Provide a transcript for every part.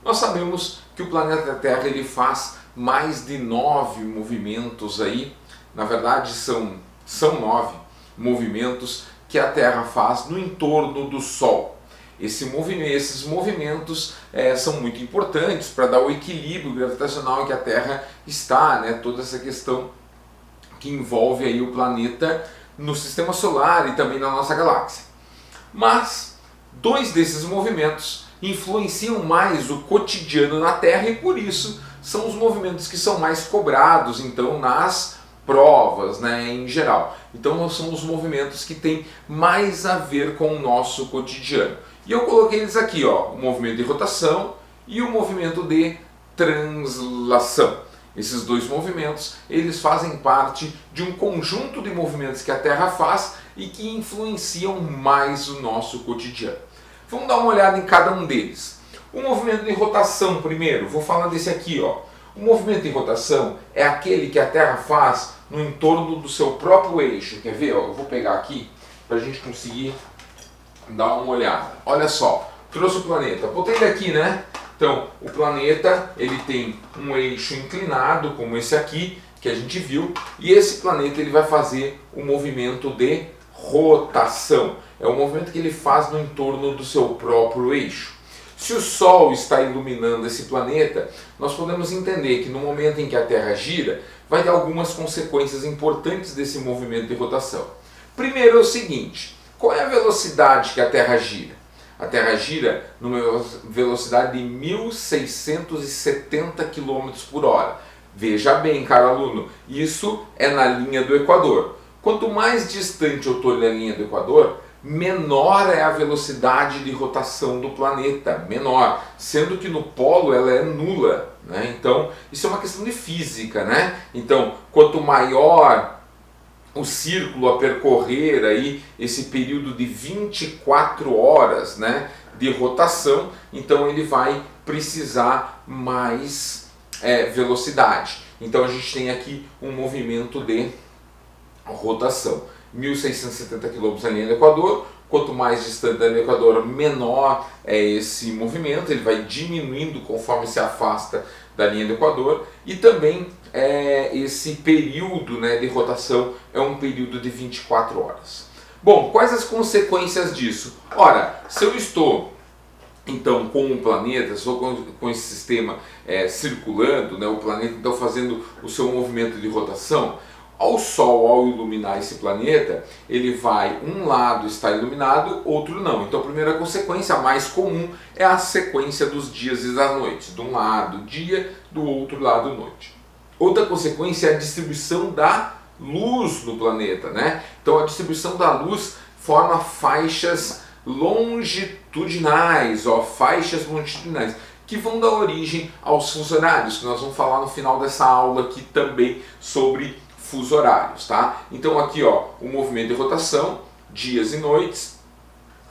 Nós sabemos que o planeta Terra ele faz mais de 9 movimentos aí, na verdade são 9 movimentos que a Terra faz no entorno do Sol. Esses movimentos são muito importantes para dar o equilíbrio gravitacional em que a Terra está, né? Toda essa questão que envolve aí o planeta no sistema solar e também na nossa galáxia. Mas 2 desses movimentos influenciam mais o cotidiano na Terra e por isso são os movimentos que são mais cobrados então nas provas, né, em geral. Então são os movimentos que têm mais a ver com o nosso cotidiano. E eu coloquei eles aqui, ó, o movimento de rotação e o movimento de translação. Esses 2 movimentos, eles fazem parte de um conjunto de movimentos que a Terra faz e que influenciam mais o nosso cotidiano. Vamos dar uma olhada em cada um deles. O movimento de rotação primeiro, vou falar desse aqui, ó. O movimento de rotação é aquele que a Terra faz no entorno do seu próprio eixo. Quer ver? Ó, eu vou pegar aqui para a gente conseguir dar uma olhada. Olha só, trouxe o planeta, botei ele aqui, né? Então, o planeta ele tem um eixo inclinado, como esse aqui, que a gente viu, e esse planeta ele vai fazer o movimento de rotação. É o movimento que ele faz no entorno do seu próprio eixo. Se o Sol está iluminando esse planeta, nós podemos entender que no momento em que a Terra gira, vai ter algumas consequências importantes desse movimento de rotação. Primeiro é o seguinte, qual é a velocidade que a Terra gira? A Terra gira numa velocidade de 1.670 km por hora. Veja bem, caro aluno, isso é na linha do Equador. Quanto mais distante eu estou da linha do Equador, menor é a velocidade de rotação do planeta, menor, sendo que no polo ela é nula, né? Então, isso é uma questão de física, né? Então, quanto maior o círculo a percorrer aí, esse período de 24 horas, né, de rotação, então ele vai precisar mais velocidade. Então a gente tem aqui um movimento de rotação. 1.670 km na linha do Equador, quanto mais distante da linha do Equador, menor é esse movimento, ele vai diminuindo conforme se afasta da linha do Equador, e também esse período, né, de rotação é um período de 24 horas. Bom, quais as consequências disso? Ora, se eu estou então com o planeta, estou com esse sistema circulando, né, o planeta então fazendo o seu movimento de rotação, ao Sol, ao iluminar esse planeta, ele vai, um lado está iluminado, outro não. Então a primeira consequência, a mais comum, é a sequência dos dias e das noites. De um lado dia, do outro lado noite. Outra consequência é a distribuição da luz no planeta, né? Então a distribuição da luz forma faixas longitudinais, que vão dar origem aos fusos horários, que nós vamos falar no final dessa aula aqui também sobre fusos horários, tá? Então aqui, ó, o movimento de rotação, dias e noites,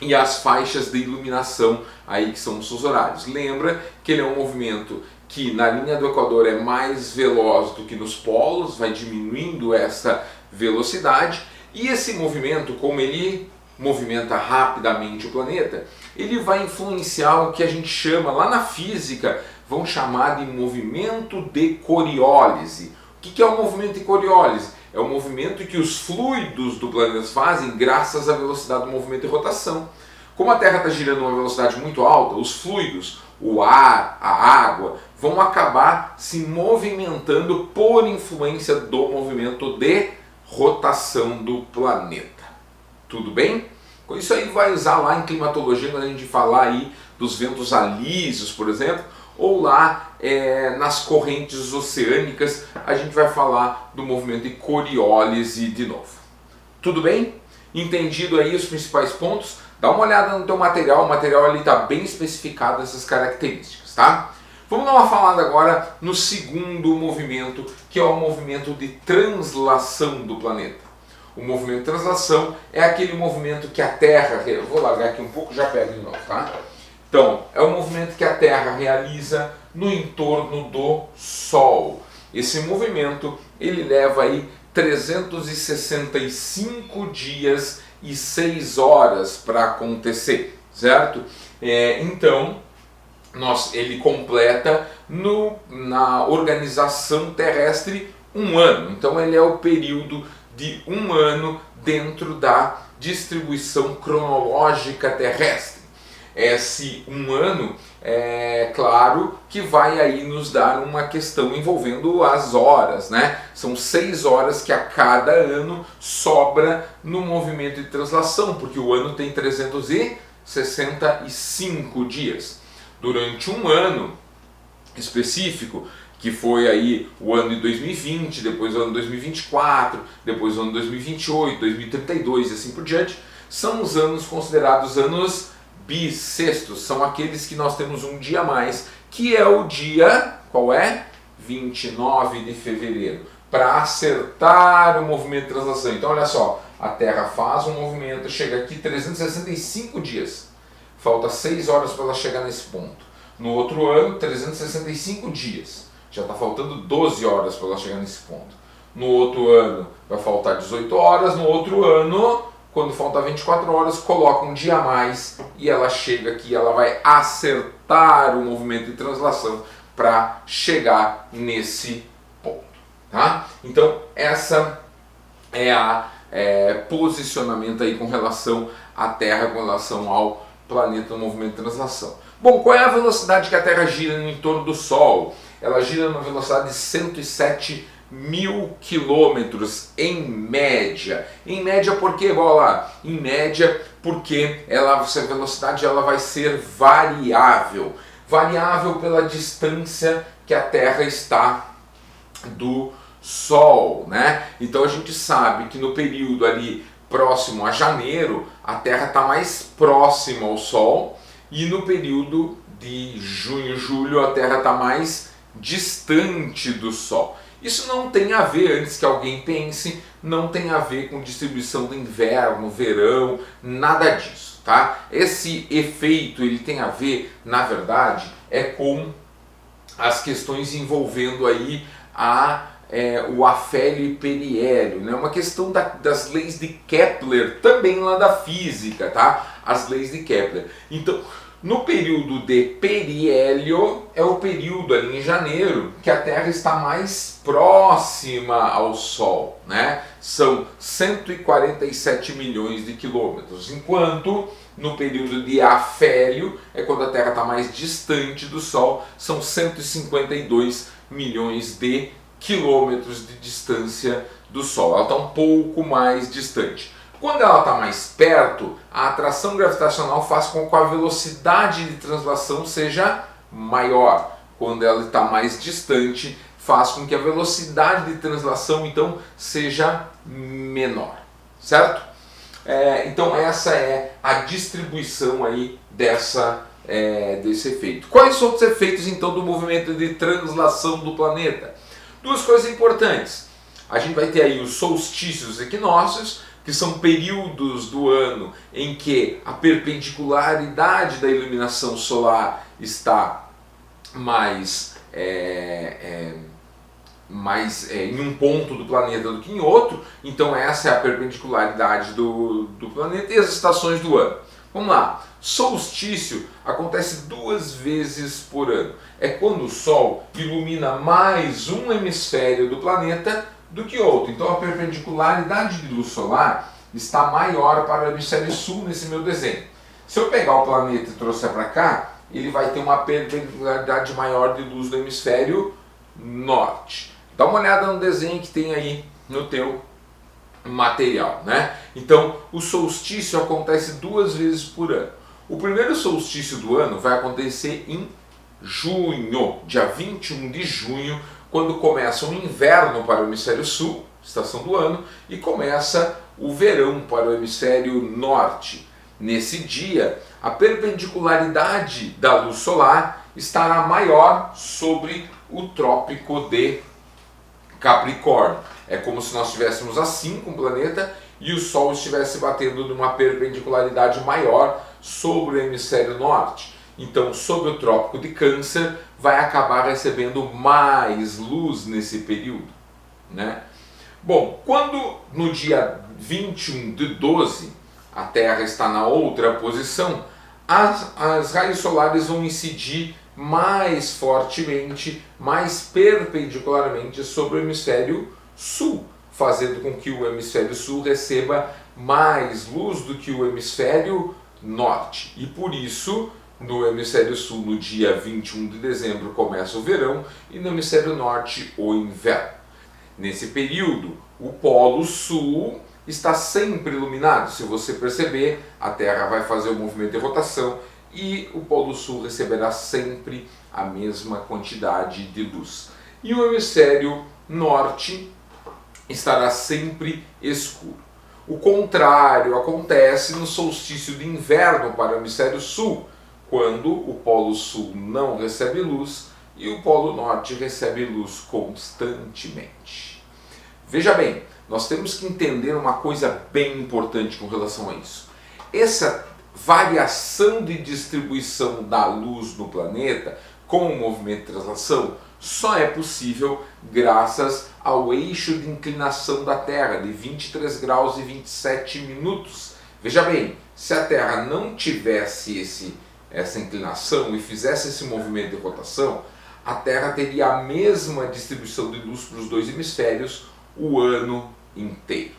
e as faixas de iluminação aí que são os fusos horários. Lembra que ele é um movimento que na linha do Equador é mais veloz do que nos polos, vai diminuindo essa velocidade, e esse movimento, como ele movimenta rapidamente o planeta, ele vai influenciar o que a gente chama, lá na física, vão chamar de movimento de Coriólise. O que é o movimento de Coriólise? É o movimento que os fluidos do planeta fazem graças à velocidade do movimento de rotação. Como a Terra está girando a uma velocidade muito alta, os fluidos, o ar, a água, vão acabar se movimentando por influência do movimento de rotação do planeta. Tudo bem? Isso aí vai usar lá em climatologia, quando a gente falar aí dos ventos alísios, por exemplo, ou lá nas correntes oceânicas, a gente vai falar do movimento de Coriólise de novo. Tudo bem? Entendido aí os principais pontos? Dá uma olhada no teu material, o material ali está bem especificado essas características, tá? Vamos dar uma falada agora no segundo movimento, que é o movimento de translação do planeta. O movimento de translação é aquele movimento que a Terra... Eu vou largar aqui um pouco e já pego de novo, tá? Então, é o movimento que a Terra realiza no entorno do Sol. Esse movimento, ele leva aí 365 dias e 6 horas para acontecer, certo? Então, ele completa na organização terrestre um ano. Então ele é o período de um ano dentro da distribuição cronológica terrestre. Esse um ano, é claro que vai aí nos dar uma questão envolvendo as horas, né? São 6 horas que a cada ano sobra no movimento de translação, porque o ano tem 365 dias. Durante um ano específico, que foi aí o ano de 2020, depois o ano de 2024, depois o ano de 2028, 2032 e assim por diante, são os anos considerados anos bissextos, são aqueles que nós temos um dia a mais, que é o dia, qual é? 29 de fevereiro, para acertar o movimento de translação. Então olha só, a Terra faz um movimento, chega aqui 365 dias, falta 6 horas para ela chegar nesse ponto. No outro ano, 365 dias, já está faltando 12 horas para ela chegar nesse ponto. No outro ano vai faltar 18 horas, no outro ano, quando faltar 24 horas, coloca um dia a mais e ela chega aqui, ela vai acertar o movimento de translação para chegar nesse ponto. Tá? Então, essa é a posicionamento aí com relação à Terra, com relação ao planeta no movimento de translação. Bom, qual é a velocidade que a Terra gira no entorno do Sol? Ela gira numa velocidade de 107.000 quilômetros em média. Em média por quê, bola? Em média porque essa velocidade ela vai ser variável. Variável pela distância que a Terra está do Sol, né? Então a gente sabe que no período ali próximo a janeiro, a Terra está mais próxima ao Sol, e no período de junho, julho, a Terra está mais distante do Sol. Isso não tem a ver, antes que alguém pense, não tem a ver com distribuição do inverno, verão, nada disso, tá? Esse efeito ele tem a ver, na verdade, com as questões envolvendo aí o afélio e periélio, né? Uma questão das leis de Kepler, também lá da física, tá? As leis de Kepler. Então, no período de periélio, é o período ali em janeiro que a Terra está mais próxima ao Sol, né? São 147 milhões de quilômetros, enquanto no período de afélio, é quando a Terra está mais distante do Sol, são 152 milhões de quilômetros de distância do Sol. Ela está um pouco mais distante. Quando ela está mais perto, a atração gravitacional faz com que a velocidade de translação seja maior. Quando ela está mais distante, faz com que a velocidade de translação então seja menor, certo? Então essa é a distribuição aí desse efeito. Quais são os efeitos então do movimento de translação do planeta? Duas coisas importantes. A gente vai ter aí os solstícios e equinócios, que são períodos do ano em que a perpendicularidade da iluminação solar está mais em um ponto do planeta do que em outro. Então essa é a perpendicularidade do planeta e as estações do ano. Vamos lá, solstício acontece 2 vezes por ano. É quando o Sol ilumina mais um hemisfério do planeta do que outro. Então a perpendicularidade de luz solar está maior para o hemisfério sul nesse meu desenho. Se eu pegar o planeta e trouxer para cá, ele vai ter uma perpendicularidade maior de luz do hemisfério norte. Dá uma olhada no desenho que tem aí no teu material, né? Então o solstício acontece 2 vezes por ano. O primeiro solstício do ano vai acontecer em junho, dia 21 de junho, quando começa o inverno para o hemisfério sul, estação do ano, e começa o verão para o hemisfério norte. Nesse dia, a perpendicularidade da luz solar estará maior sobre o trópico de Capricórnio. É como se nós estivéssemos assim com o planeta e o Sol estivesse batendo numa perpendicularidade maior sobre o hemisfério norte. Então, sobre o trópico de Câncer, vai acabar recebendo mais luz nesse período, né? Bom, quando no dia 21 de 12 a Terra está na outra posição, as raios solares vão incidir mais fortemente, mais perpendicularmente sobre o hemisfério sul, fazendo com que o hemisfério sul receba mais luz do que o hemisfério norte. E por isso, no hemisfério sul, no dia 21 de dezembro, começa o verão e no hemisfério norte, o inverno. Nesse período, o polo sul está sempre iluminado. Se você perceber, a Terra vai fazer o movimento de rotação e o polo sul receberá sempre a mesma quantidade de luz. E o hemisfério norte estará sempre escuro. O contrário acontece no solstício de inverno para o hemisfério sul, quando o polo sul não recebe luz e o polo norte recebe luz constantemente. Veja bem, nós temos que entender uma coisa bem importante com relação a isso. Essa variação de distribuição da luz no planeta com o movimento de translação só é possível graças ao eixo de inclinação da Terra, de 23 graus e 27 minutos. Veja bem, se a Terra não tivesse essa inclinação e fizesse esse movimento de rotação, a Terra teria a mesma distribuição de luz para os dois hemisférios o ano inteiro.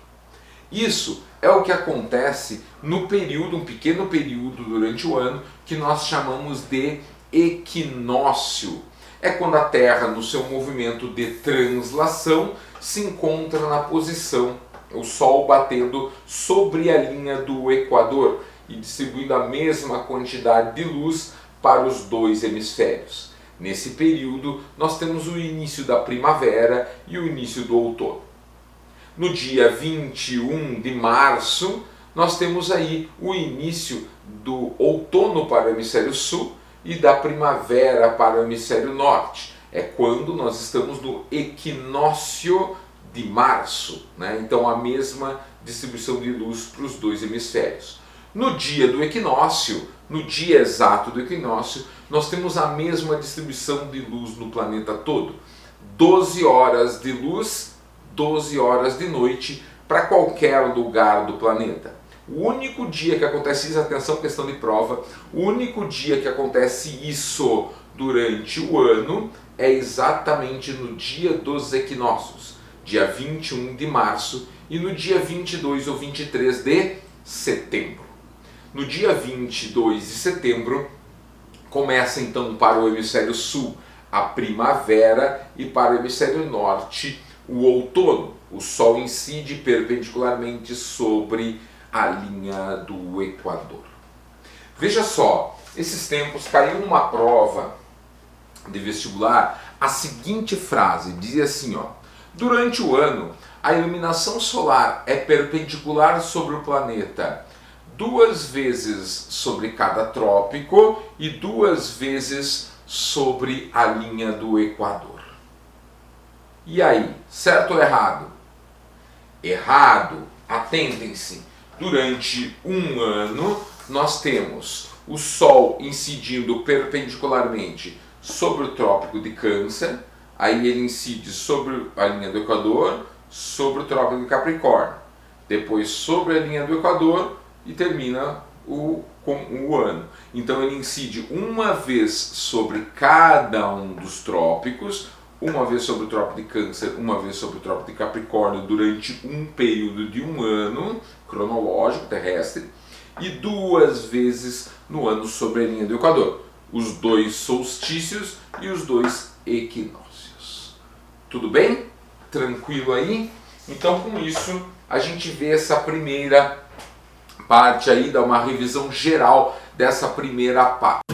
Isso é o que acontece no período, um pequeno período durante o ano, que nós chamamos de equinócio. É quando a Terra, no seu movimento de translação, se encontra na posição, o Sol batendo sobre a linha do Equador e distribuindo a mesma quantidade de luz para os dois hemisférios. Nesse período, nós temos o início da primavera e o início do outono. No dia 21 de março, nós temos aí o início do outono para o hemisfério sul e da primavera para o hemisfério norte. É quando nós estamos no equinócio de março, né? Então a mesma distribuição de luz para os dois hemisférios. No dia do equinócio, no dia exato do equinócio, nós temos a mesma distribuição de luz no planeta todo. 12 horas de luz, 12 horas de noite para qualquer lugar do planeta. O único dia que acontece isso, atenção, questão de prova, o único dia que acontece isso durante o ano é exatamente no dia dos equinócios, dia 21 de março e no dia 22 ou 23 de setembro. No dia 22 de setembro começa então para o hemisfério sul a primavera e para o hemisfério norte o outono. O Sol incide perpendicularmente sobre a linha do Equador. Veja só, esses tempos caiu numa prova de vestibular a seguinte frase, dizia assim, ó: durante o ano, a iluminação solar é perpendicular sobre o planeta 2 vezes sobre cada trópico e 2 vezes sobre a linha do Equador. E aí, certo ou errado? Errado. Atentem-se. Durante um ano, nós temos o Sol incidindo perpendicularmente sobre o Trópico de Câncer, aí ele incide sobre a linha do Equador, sobre o Trópico de Capricórnio, depois sobre a linha do Equador e termina com o ano. Então ele incide uma vez sobre cada um dos trópicos, uma vez sobre o Trópico de Câncer, uma vez sobre o Trópico de Capricórnio durante um período de um ano cronológico terrestre e 2 vezes no ano sobre a linha do Equador, os 2 solstícios e os 2 equinócios. Tudo bem? Tranquilo aí? Então com isso a gente vê essa primeira parte aí, dá uma revisão geral dessa primeira parte.